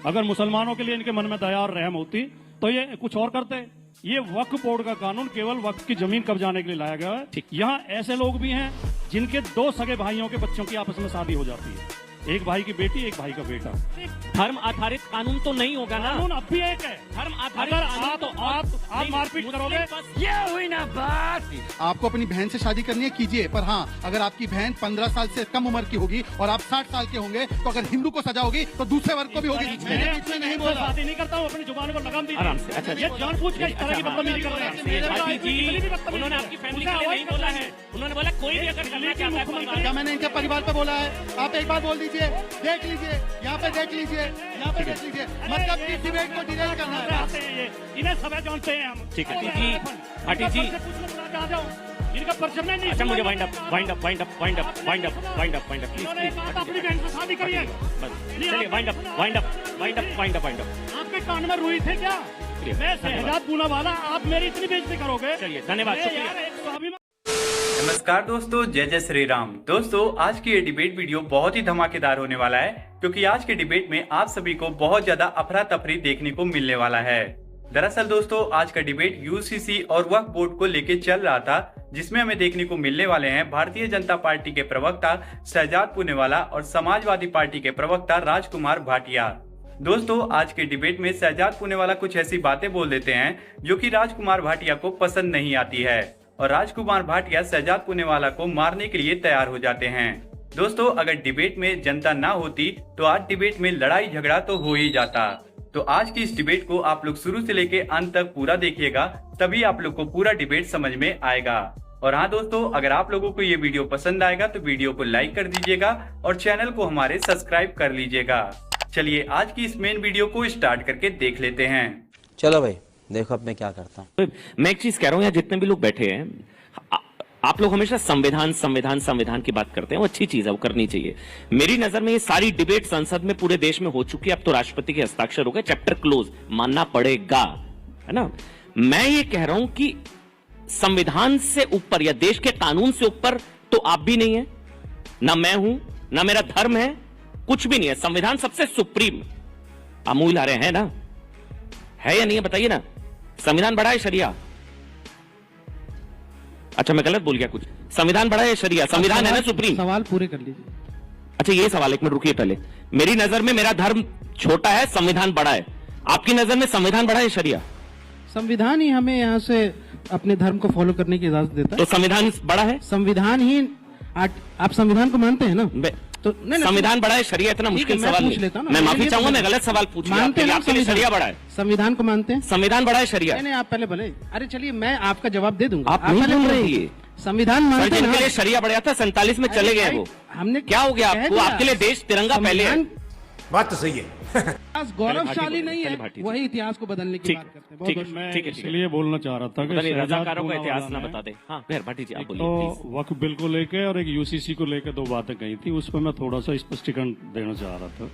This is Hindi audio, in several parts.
अगर मुसलमानों के लिए इनके मन में दया और रहम होती तो ये कुछ और करते। ये वक्फ बोर्ड का कानून केवल वक्फ की जमीन कब्जाने के लिए लाया गया है। यहाँ ऐसे लोग भी हैं जिनके 2 सगे भाइयों के बच्चों की आपस में शादी हो जाती है, एक भाई की बेटी एक भाई का बेटा। धर्म आधारित कानून तो नहीं होगा ना? कानून अब भी एक है। धर्म आधारित अगर कानून तो आप मारपीट करोगे, ये हुई ना बात। आपको अपनी बहन से शादी करनी है कीजिए, पर हाँ अगर आपकी बहन 15 साल से कम उम्र की होगी और आप 60 साल के होंगे तो अगर हिंदू को सजा होगी तो दूसरे वर्ग को भी होगी। मैंने इसमें नहीं बोला, शादी नहीं करता हूँ, अपनी जुबान को लगाम दी आराम से। अच्छा, ये जानबूझ के इस तरह की बदतमीजी कर रहे हैं। उन्होंने आपकी फैमिली के लिए नहीं बोला है। उन्होंने बोला कोई भी अगर करना चाहता है परिवार। क्या मैंने इनके परिवार पे बोला है? आप एक बार बोल दीजिए, देख लीजिए, यहाँ पे देख लीजिए, यहाँ पे देख लीजिए। मतलब कि डिबेट को डिटेल करना है। इन्हें सब जानते हैं हम। ठीक है जी, पाटिल जी। इनका परचम नहीं। अच्छा मुझे वाइंड अप प्लीज। अपनी बहन से शादी करिए। चलिए वाइंड अप। आपके कान में रुई थे क्या? मैं शहजाद पूना वाला, आप मेरी इतनी बेइज्जती करोगे? चलिए धन्यवाद, शुक्रिया। नमस्कार दोस्तों, जय जय श्री राम। दोस्तों आज की ये डिबेट वीडियो बहुत ही धमाकेदार होने वाला है, क्योंकि आज के डिबेट में आप सभी को बहुत ज्यादा अफरा तफरी देखने को मिलने वाला है। दरअसल दोस्तों आज का डिबेट यूसीसी और वक्फ बोर्ड को लेके चल रहा था, जिसमें हमें देखने को मिलने वाले हैं भारतीय जनता पार्टी के प्रवक्ता शहजाद पूनेवाला और समाजवादी पार्टी के प्रवक्ता राजकुमार भाटिया। दोस्तों आज के डिबेट में शहजाद पूनेवाला कुछ ऐसी बातें बोल देते हैं जो कि राजकुमार भाटिया को पसंद नहीं आती है, और राजकुमार भाटिया शहजाद पूनेवाला को मारने के लिए तैयार हो जाते हैं। दोस्तों अगर डिबेट में जनता ना होती तो आज डिबेट में लड़ाई झगड़ा तो हो ही जाता। तो आज की इस डिबेट को आप लोग शुरू से लेके अंत तक पूरा देखिएगा, तभी आप लोग को पूरा डिबेट समझ में आएगा। और हाँ दोस्तों अगर आप लोगों को ये वीडियो पसंद आएगा तो वीडियो को लाइक कर दीजिएगा और चैनल को हमारे सब्सक्राइब कर लीजिएगा। चलिए आज की इस मेन वीडियो को स्टार्ट करके देख लेते हैं। चलो भाई देखो अब मैं क्या करता हूँ। मैं एक चीज कह रहा हूँ, यहाँ जितने भी लोग बैठे हैं आप लोग हमेशा संविधान की बात करते हैं, वो अच्छी चीज है, वो करनी चाहिए। मेरी नजर में ये सारी डिबेट संसद में पूरे देश में हो चुकी है, अब तो राष्ट्रपति के हस्ताक्षर हो गए, चैप्टर क्लोज, मानना पड़ेगा, है ना। मैं ये कह रहा हूं कि संविधान से ऊपर या देश के कानून से ऊपर तो आप भी नहीं है, ना मैं हूं, ना मेरा धर्म है, कुछ भी नहीं है। संविधान सबसे सुप्रीम। अमूल आ रहे हैं ना, है या नहीं है बताइए ना। संविधान बड़ा है शरिया? अच्छा मैं गलत बोल गया कुछ। संविधान बड़ा है शरिया? संविधान है ना सुप्रीम। सवाल पूरे कर लीजिए। अच्छा ये सवाल, एक मिनट रुकिए पहले। मेरी नजर में मेरा धर्म छोटा है, संविधान बड़ा है। आपकी नजर में संविधान बड़ा है शरिया? संविधान ही हमें यहाँ से अपने धर्म को फॉलो करने की इजाजत देता है। तो संविधान बड़ा है? संविधान ही आप संविधान को मानते हैं ना? तो नहीं, संविधान बड़ा है शरिया? इतना मुश्किल सवाल पूछ लेता हूं। मैं माफी चाहूंगा, मैं गलत सवाल पूछ लिया। आपके लिए शरिया बड़ा है? संविधान को मानते हैं? संविधान बड़ा है शरिया? नहीं आप पहले भले, अरे चलिए मैं आपका जवाब दे दूंगा। आप नहीं बोल रहे हैं। संविधान मानते हैं जिनके लिए शरिया बढ़िया था 47 में चले गए वो। हमने क्या हो गया आपको? आपके लिए देश तिरंगा पहले है। बात तो सही है। इतिहास गौरवशाली नहीं है, वही इतिहास को बदलने की बात करते हैं। ठीक है, ठीक है। इसलिए बोलना चाह रहा था कि रजाकारों का इतिहास ना बता दे। हाँ भाटी जी आप बोलिए। तो वक्फ बिल को लेके और एक यूसीसी को लेकर 2 बातें कही थी, उस पर मैं थोड़ा सा स्पष्टीकरण देना चाह रहा था।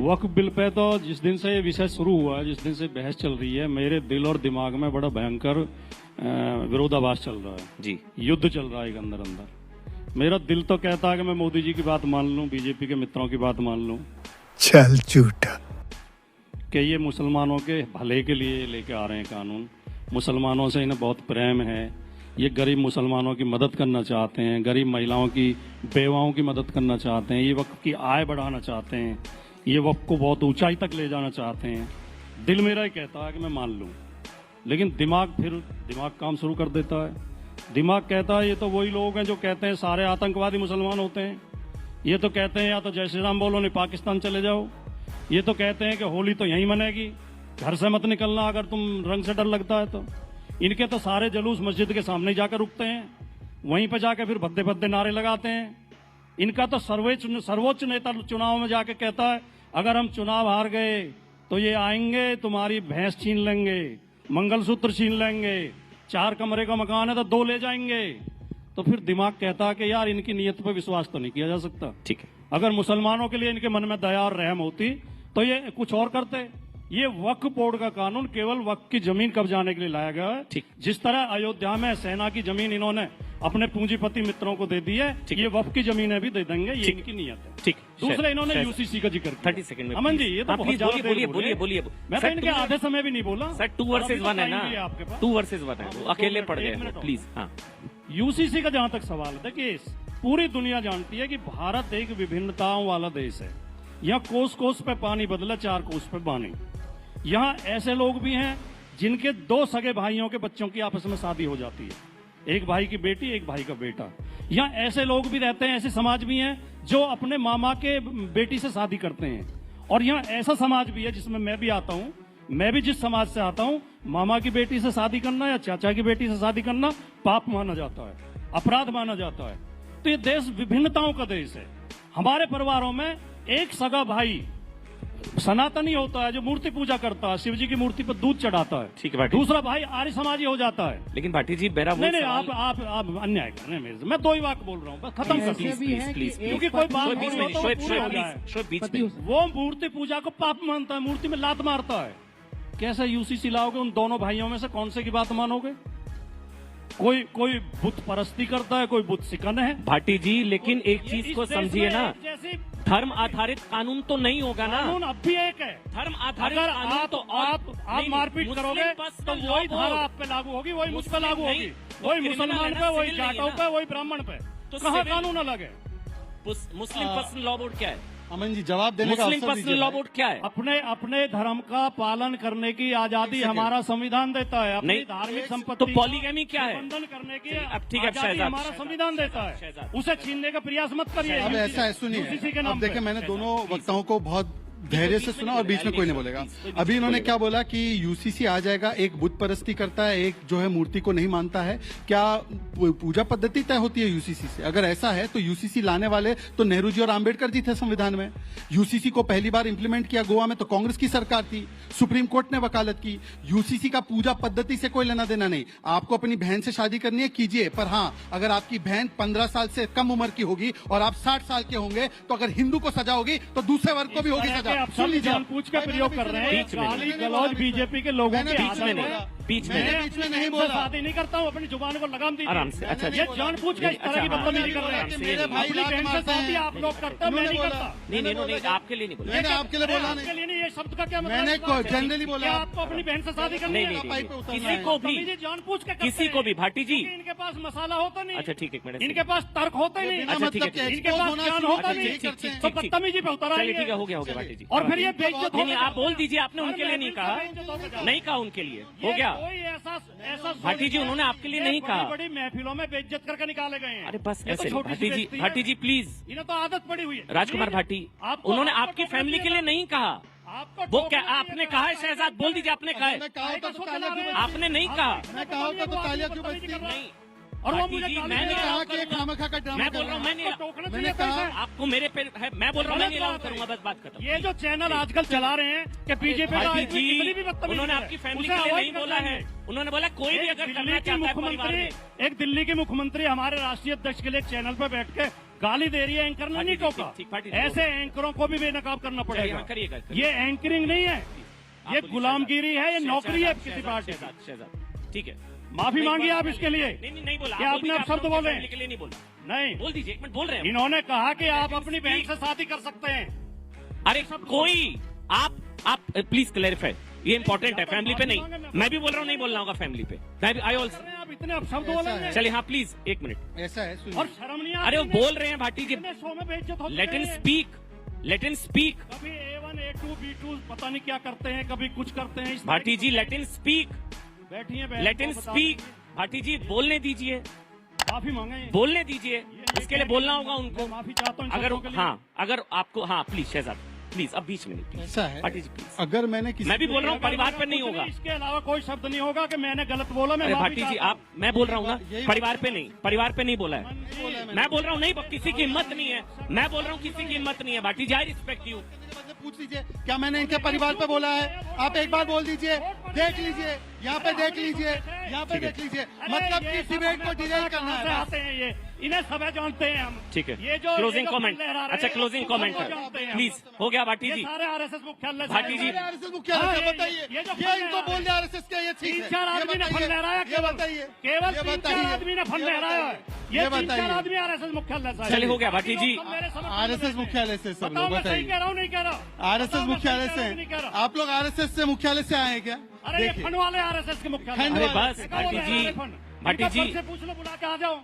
वक्फ बिल पे तो जिस दिन से ये विषय शुरू हुआ है, जिस दिन से बहस चल रही है, मेरे दिल और दिमाग में बड़ा भयंकर विरोधाभास चल रहा है जी। युद्ध चल रहा है अंदर अंदर। मेरा दिल तो कहता है कि मैं मोदी जी की बात मान लूं, बीजेपी के मित्रों की बात मान लूं, चल झूठा, कि ये मुसलमानों के भले के लिए लेके आ रहे हैं कानून। मुसलमानों से इन्हें बहुत प्रेम है, ये गरीब मुसलमानों की मदद करना चाहते हैं, गरीब महिलाओं की, बेवाओं की मदद करना चाहते हैं, ये वक्फ की आय बढ़ाना चाहते हैं, ये वक्फ को बहुत ऊंचाई तक ले जाना चाहते हैं। दिल मेरा ही कहता है कि मैं मान लूं, लेकिन दिमाग काम शुरू कर देता है। दिमाग कहता है ये तो वही लोग हैं जो कहते हैं सारे आतंकवादी मुसलमान होते हैं, ये तो कहते हैं या तो जय श्री राम बोलो नहीं पाकिस्तान चले जाओ, ये तो कहते हैं कि होली तो यहीं मनेगी, घर से मत निकलना अगर तुम रंग से डर लगता है तो। इनके तो सारे जलूस मस्जिद के सामने जाकर रुकते हैं, वहीं पर जाकर फिर भद्दे भद्दे नारे लगाते हैं। इनका तो सर्वोच्च नेता चुनाव में जाके कहता है अगर हम चुनाव हार गए तो ये आएंगे तुम्हारी भैंस छीन लेंगे, मंगलसूत्र छीन लेंगे, 4 कमरे का मकान है तो 2 ले जाएंगे। तो फिर दिमाग कहता है कि यार इनकी नीयत पर विश्वास तो नहीं किया जा सकता। ठीक है, अगर मुसलमानों के लिए इनके मन में दया और रहम होती तो ये कुछ और करते। ये वक्फ बोर्ड का कानून केवल वक्फ की जमीन कब्जाने के लिए लाया गया है। ठीक। जिस तरह अयोध्या में सेना की जमीन इन्होंने अपने पूंजीपति मित्रों को दे दी है, ठीक। ये वक्फ की जमीनें भी दे देंगे, ये ठीक। इनकी नीयत है। ठीक। दूसरा इन्होंने शायद- यूसीसी का जिक्र किया। 30 सेकंड में अमन जी please। ये तो हाँ, बहुत please, ज्यादा बोलिए, देर बोलिए, बोले। बोलिए। मैं सर, तो इनके two- आधे समय भी नहीं बोला सर 2 और अभी वर्सेज तो 1 है time ना, भी आपके पास। 2 वर्सेज 1 है, वो हाँ, अकेले दो पड़ मिनट, गए एक मिनट और। प्लीज। हाँ यूसीसी का जहां तक सवाल है कि पूरी दुनिया जानती है कि भारत एक विभिन्नताओं वाला देश है। यहाँ कोस कोस पे पानी बदला, 4 कोस पे पानी। यहाँ ऐसे लोग भी हैं जिनके 2 सगे भाइयों के बच्चों की आपस में शादी हो जाती है, एक भाई की बेटी एक भाई का बेटा। यहाँ ऐसे लोग भी रहते हैं, ऐसे समाज भी हैं जो अपने मामा के बेटी से शादी करते हैं। और यहाँ ऐसा समाज भी है जिसमें मैं भी आता हूँ। मैं भी जिस समाज से आता हूँ, मामा की बेटी से शादी करना या चाचा की बेटी से शादी करना पाप माना जाता है, अपराध माना जाता है। तो ये देश विभिन्नताओं का देश है। हमारे परिवारों में एक सगा भाई सनातनी होता है जो मूर्ति पूजा करता है, शिव जी की मूर्ति पर दूध चढ़ाता है। ठीक है भाटी। दूसरा भाई आर्य समाजी हो जाता है। लेकिन भाटी जी मेरा वो नहीं नहीं, सवाल- आप अन्याय कर रहे हैं मेरे से। मैं 2 ही वाक्य बोल रहा हूँ, बस खत्म कर ऐसे दीजिए। भी प्लीज है प्लीज कि क्योंकि एक कोई पति- बात शोएब बीच बोल में रहा नहीं, तो शोएब पूरी शोएब हो प्लीज, जाए। शोएब बीच पति में। उस- वो मूर्ति पूजा को पाप मानता है, मूर्ति में लात मारता है। कैसे यूसीसी लाओगे? उन दोनों भाइयों में से कौन से की बात मानोगे? कोई बुत परस्ती करता है, कोई बुत सिकन है। भाटी जी लेकिन एक चीज इस को देश समझिए में ना, एक जैसी धर्म आधारित कानून तो नहीं होगा ना। कानून अब भी एक है। धर्म आधारित अगर कानून आप तो आप मारपीट मुस्लिम करोगे पर्सनल तो लॉ वही बोर्ड। धारा आप पे लागू होगी, वही मुझ पे लागू नहीं, होगी, वो वही criminal मुसलमान है ना, पे, वही civil नहीं जाटों है पे, ना। वही ब्राह्मण पे। तो कहाँ civil- कानून अलग है? मुस्लिम पर्सनल लॉ बोर्ड क्या है? अमन जी जवाब देने का मुस्लिम अवसर पर्सनल दीजिए लॉ भाई। बोर्ड क्या है? अपने धर्म का पालन करने की आजादी हमारा संविधान देता है। अपनी नहीं, धार्मिक तो संपत्ति पॉलीगैमी क्या है? बंधन करने की अब ठीक है, आजादी शहजाद, हमारा संविधान देता है। शहजाद। उसे छीनने का प्रयास मत करिए। अब ऐसा है, सुनिए, UCC के अब नाम देखिए पे। मैंने दोनों वक्ताओं को बहुत धैर्य से सुना और बीच में कोई नहीं बोलेगा। अभी इन्होंने क्या बोला कि यूसीसी आ जाएगा, एक बुत परस्ती करता है, एक जो है मूर्ति को नहीं मानता है। क्या पूजा पद्धति तय होती है यूसीसी से? अगर ऐसा है तो यूसीसी लाने वाले तो नेहरू जी और आम्बेडकर जी थे संविधान में। यूसीसी को पहली बार इंप्लीमेंट किया गोवा में तो कांग्रेस की सरकार थी, सुप्रीम कोर्ट ने वकालत की। यूसीसी का पूजा पद्धति से कोई लेना देना नहीं। आपको अपनी बहन से शादी करनी है, कीजिए, पर हाँ अगर आपकी बहन 15 साल से कम उम्र की होगी और आप 60 साल के होंगे तो अगर हिंदू को सजा होगी तो दूसरे वर्ग को भी होगी सजा। आप सब जानबूझ के प्रयोग कर रहे हैं। बीच में गाली गलौज बीजेपी के लोगों मैंने के बीच में आदत नहीं है। बोला। बीच में मैंने नहीं। बीच में नहीं इनसे बोला। शादी नहीं करता हूँ, अपनी जुबान को लगाम दीजिए। आराम से, अच्छा, ये जानबूझ के इस तरह की अच्छा, बदतमीजी हाँ, कर रहे कि हैं। मेरे भाई अपनी लात बहन से मारते शादी हैं। आप लोग करते हैं, मैं नहीं करता। नहीं आपके लिए नहीं बोला। मैंने आपके लिए बोला आपके नहीं। लिए नहीं, ये शब्द का क्या मतलब? मैंने है? को- generally बोला। क्या आपको अपनी बहन से शादी करनी नहीं है? नहीं पाइप पे नहीं, उतरना किसी है। को भी, बदतमीजी जानबूझ के करते किसी को हैं। भी भाटी जी। क्योंकि इनके पास मसाला होता नहीं। अच्छा ठीक है, एक मिनट। इनके पास तर्क होता ही नहीं। बिना अच्छा, ठीक है, मतलब के ठीक है। इनके expose पास होना ज्ञान शुरू होता करते नहीं। हैं, करते हैं। तो बदतमीजी पे उतर चलिए आएंगे। ठीक है, हो गया भाटी जी। और फिर ये बेइज्जत नहीं नहीं, होगा। आप बोल दीजिए, आपने और उनके लिए नहीं कहा, बेइज्जत होगा। नहीं कहा उनके लिए, हो ये गया। कोई ऐसा भाटी जी, उन्होंने आपके लिए नहीं कहा। बड़ी महफिलों में बेइज्जत करके निकाले गए हैं। अरे बस ये तो ऐसे छोटी सी भाटी जी, बेइज्जती है। भाटी जी प्लीज। इन्हें तो आदत पड़ी हुई है। राजकुमार भाटी, उन्होंने आपकी फैमिली के लिए नहीं कहा। आपको वो क्या आपने कहा है शहजाद? बोल दीजिए, आपने कहा मैं है। कहा होता तो तालियां क्यों बजती? आपने नहीं कहा। मैं कहा होता तो तालियां क्यों बजती? नहीं और वो भाटी मुझे जी, गाली मैंने दे रहा है। कहा कि एक खामखा का ड्रामा मैं कर बोल रहा हूँ, मैं नहीं टोकना मैंने चाहिए कहा- पैसा। आपको मेरे पे है, मैं बोल रहा हूँ, मैं नहीं अलाउ करूंगा, बस बात खत्म। ये जो चैनल आजकल चला रहे हैं कि बीजेपी का भाटी इसमें कितनी भी जी, बदतमीजी उन्होंने है, आपकी फैमिली उसे के लिए avoid नहीं कर बोला है। देंगे। उन्होंने बोला कोई भी अगर करना चाहता है परिवार में। एक दिल्ली की मुख्यमंत्री हमारे राष्ट्रीय अध्यक्ष के लिए एक चैनल पर बैठ के गाली दे रही है, एंकर ने नहीं ठीक, टोका। ठीक, भाटी जी, ऐसे एंकरों को भी बेनकाब करना पड़ेगा। यहाँ करिएगा, ये एंकरिंग नहीं है, ये बोलिए, गुलामगिरी है, ये शहजाद, नौकरी है शहजाद, किसी पार्टी की। शहजाद, शहजाद, ठीक है। माफी नहीं, मांगिए बोला, आप इसके लिए। नहीं बोला। क्या आप आपने बोल दीजिए, अब शब्द आप लोगों की बोले? फैमिली के लिए नहीं बोला। नहीं, बोल दीजिए, एक मिनट बोल रहे हैं। इन्होंने कहा कि आप अपनी बहन से शादी कर सकते हैं। अरे कोई आप प्लीज क्लैरिफाई, ये इंपॉर्टेंट है, फैमिली पे नहीं। मैं भी बोल रहा हूँ, नहीं बोलना होगा फैमिली पे। मैं भी आई ऑल्सो। आप इतने अपशब्द बोलेंगे चलिए हाँ प्लीज, एक मिनट। ऐसा है, सुनिए। और शर्म नहीं आती अरे वो इन्हें? बोल रहे हैं भाटी जी, इतने शो में बेइज्जत होती लेट इन है। स्पीक, लेट इन स्पीक। कभी A1, A2, B2 पता नहीं क्या करते हैं, कभी कुछ करते हैं। इस तरह भाटी की- जी लेट इन स्पीक, बैठिए बहन लेट को इन बता स्पीक। दीजिए। भाटी जी बोलने दीजिए, माफी मांगे। बोलने दीजिए, उसके लिए बोलना होगा उनको। माफी चाहता हूँ इन अगर शब्दों के लिए। हाँ, अगर आपको हाँ प्लीज शहजाद प्लीज, अब बीच में नहीं प्लीज। ऐसा है, भाटी जी प्लीज। अगर मैंने किसी मैं भी बोल रहा हूँ, अगर परिवार मैं पे नहीं कुछ होगा। इसके अलावा कोई शब्द नहीं होगा कि मैंने गलत बोला। मैं अरे माफी भाटी जी चाहता आप, मैं बोल रहा हूँ ना, यही- परिवार पे नहीं, परिवार पे नहीं बोला है। हूं। मैं बोल रहा हूँ नहीं, किसी की हिम्मत नहीं है। मैं बोल रहा हूँ किसी की हिम्मत नहीं है। भाटी जी आई रिस्पेक्ट यू, पूछ लीजिए, क्या मैंने इनके परिवार पे बोला है? आप एक बार बोल दीजिए, देख लीजिए, यहाँ पे देख लीजिए, यहाँ पे देख लीजिए। मतलब कि डिबेट को डिले करना है। आते हैं ये, इन्हें सब जानते हैं हम। ठीक है, ये जो क्लोजिंग जो कमेंट। लहरा रहे अच्छा, हैं, क्लोजिंग सबको कमेंट जानते हैं हम। प्लीज। हो गया भाटी ये जी। सारे आरएसएस मुख्यालय से भाटी जी। आए हैं। आरएसएस मुख्यालय से बताइए, ये जो ये इनको बोल दिया आरएसएस के, ये ठीक है। 3-4 आदमी ने फंड लहराया, ये बताइए, केवल ये 3-4 आदमी ने फंड लहराया है। ये 3-4 आदमी आरएसएस मुख्यालय से आए। चलिए, हो गया भाटी जी। आरएसएस मुख्यालय से सब बताओ, लोग मैं सही बताइए। कह रहा हूँ नहीं कह रहा? आरएसएस बताओ, मैं मुख्यालय सही कह रहा हूँ, नहीं कह से रहा? आप लोग आरएसएस से मुख्यालय से आए हैं क्या? अरे ये देखिए, फंड वाले आरएसएस के मुख्यालय। फंड अरे वाले। बस भाटी जी, भाटी इनका जी, पर्चे पूछ लो, बुला के आ जाओ।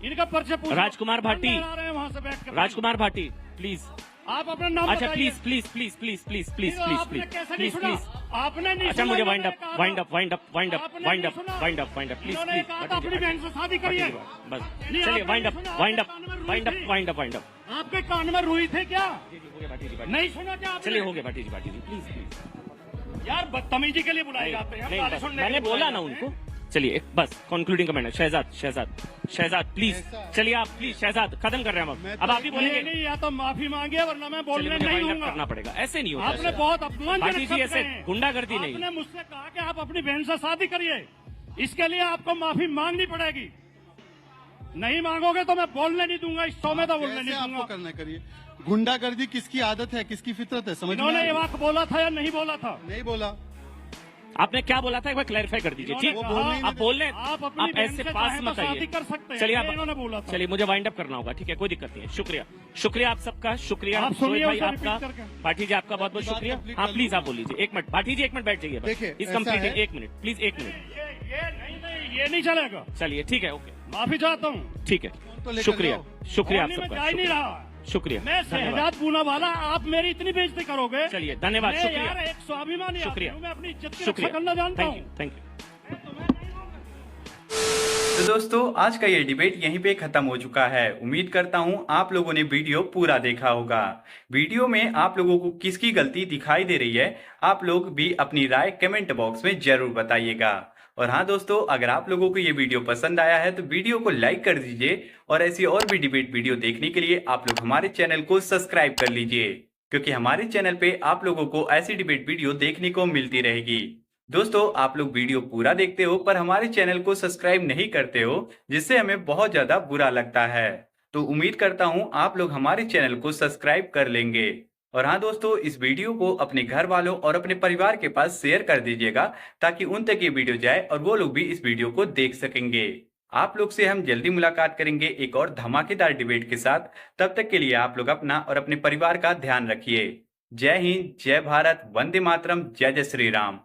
इनका पर्चे पूछ लो। राजकुमार भाटी। फंड लहरा रहे हैं वहाँ से बैठ कर। राजकुमार भाटी प्लीज। आप अपना नाम अच्छा, बताइए। Please please please please please please please आपने प्लीज कैसे नहीं प्लीज सुना? प्लीज। आपने नहीं अच्छा, सुना, मुझे इन्होंने वाइंड अप कहा वाइंड था। Up wind up wind up आपने वाइंड नहीं अप सुना? Wind up wind up please इन्होंने प्लीज। कहा था अपनी बहन से शादी करिए। बस नहीं, चलिए, आपने वाइंड अप नहीं सुना, वाइंड अप आपके कान में वाइंड अप रुई थी। Wind up wind up. आपके कान में रुई थे क्या? हो गया भाटी जी, भाटी नहीं सुना क्या आपने? चलिए, हो गया भाटी जी, भाटी जी प्लीज प्लीज। यार बदतमीजी के लिए बुलाए जाते हैं हम, नहीं, गाली बस सुनने के मैंने लिए बोला बुलाए ना जाते हैं। उनको। चलिए, बस कंक्लूडिंग कमेंट है। शहजाद शहजाद शहजाद प्लीज, चलिए आप प्लीज। शहजाद खत्म कर रहे हैं हम। अब आप ही ये बोलेंगे। नहीं, या तो माफी मांगे वरना मैं चलिए, बोलने मुझे नहीं वाइंड अप दूंगा। करना पड़ेगा। ऐसे नहीं होता आपने है। बहुत अपमानजनक भाटी जी, शब्द ऐसे कहे हैं। गुंडागर्दी नहीं। आपने मुझसे कहा कि आप अपनी बहन से शादी करिए, इसके लिए आपको माफी मांगनी पड़ेगी। नहीं मांगोगे तो मैं बोलने नहीं दूंगा, इस शो में तो बोलने कैसे नहीं आपको दूंगा। करना करिए। गुंडागर्दी किसकी आदत है, किसकी फितरत है, समझ में इन्होंने ये आया? वाक बोला था या नहीं बोला था? नहीं बोला। आपने क्या बोला था, एक बार क्लैरिफाई कर दीजिए। ठीक, इन्होंने कहा, आप बोल रहे आप अपनी आप बहन ऐसे से पास चाहे मत तो शादी आइए। कर सकते हैं, चलिए, ये इन्होंने बोला था। चलिए, मुझे वाइंड अप करना होगा। ठीक है, कोई दिक्कत नहीं है। शुक्रिया, शुक्रिया आप सबका, शुक्रिया आप सोहेल सुनिए भाई उसे आपका, repeat करके। भाटी जी आपका बहुत बहुत बात शुक्रिया। complete हाँ कर प्लीज लूं। आप बोल लीजिए। एक मिनट भाटी जी, एक मिनट बैठ जाइए। देखिए, इस ऐसा कंप्लीटिंग है- 1 मिनट प्लीज, 1 मिनट। ये नहीं चलेगा। चलिए, ठीक है, ओके, माफी चाहता हूँ। ठीक है, तो लेकर शुक्रिया, जाओ। शुक्रिया आप बोलने में सबका, जा ही नहीं शुक्रिया, रहा। शुक्रिया, मैं धन्यवाद। शहजाद पूना वाला, आप मेरी इतनी बेइज्जती करोगे। चलिए, धन्यवाद, मैं शुक्रिया, यार एक स्वाभिमानी आदमी शुक्रिया। हूं, मैं अपनी इज्जत की शुक्रिया, रक्षा करना जानता थैंक हूँ। You, thank you. तो दोस्तों, आज का ये डिबेट यहीं पे खत्म हो चुका है। उम्मीद करता हूँ आप लोगों ने वीडियो पूरा देखा होगा। वीडियो में आप लोगों को किसकी गलती दिखाई दे रही है, आप लोग भी अपनी राय कमेंट बॉक्स में जरूर बताइएगा। और हाँ दोस्तों, अगर आप लोगों को ये वीडियो पसंद आया है तो वीडियो को लाइक कर दीजिए, और ऐसी और भी डिबेट वीडियो देखने के लिए आप लोग हमारे चैनल को सब्सक्राइब कर लीजिए, क्योंकि हमारे चैनल पे आप लोगों को ऐसी डिबेट वीडियो देखने को मिलती रहेगी। दोस्तों, आप लोग वीडियो पूरा देखते हो पर हमारे चैनल को सब्सक्राइब नहीं करते हो, जिससे हमें बहुत ज्यादा बुरा लगता है। तो उम्मीद करता हूँ आप लोग हमारे चैनल को सब्सक्राइब कर लेंगे। और हाँ दोस्तों, इस वीडियो को अपने घर वालों और अपने परिवार के पास शेयर कर दीजिएगा, ताकि उन तक ये वीडियो जाए और वो लोग भी इस वीडियो को देख सकेंगे। आप लोग से हम जल्दी मुलाकात करेंगे एक और धमाकेदार डिबेट के साथ। तब तक के लिए आप लोग अपना और अपने परिवार का ध्यान रखिए। जय हिंद, जय भारत, वंदे मातरम, जय जय श्री राम।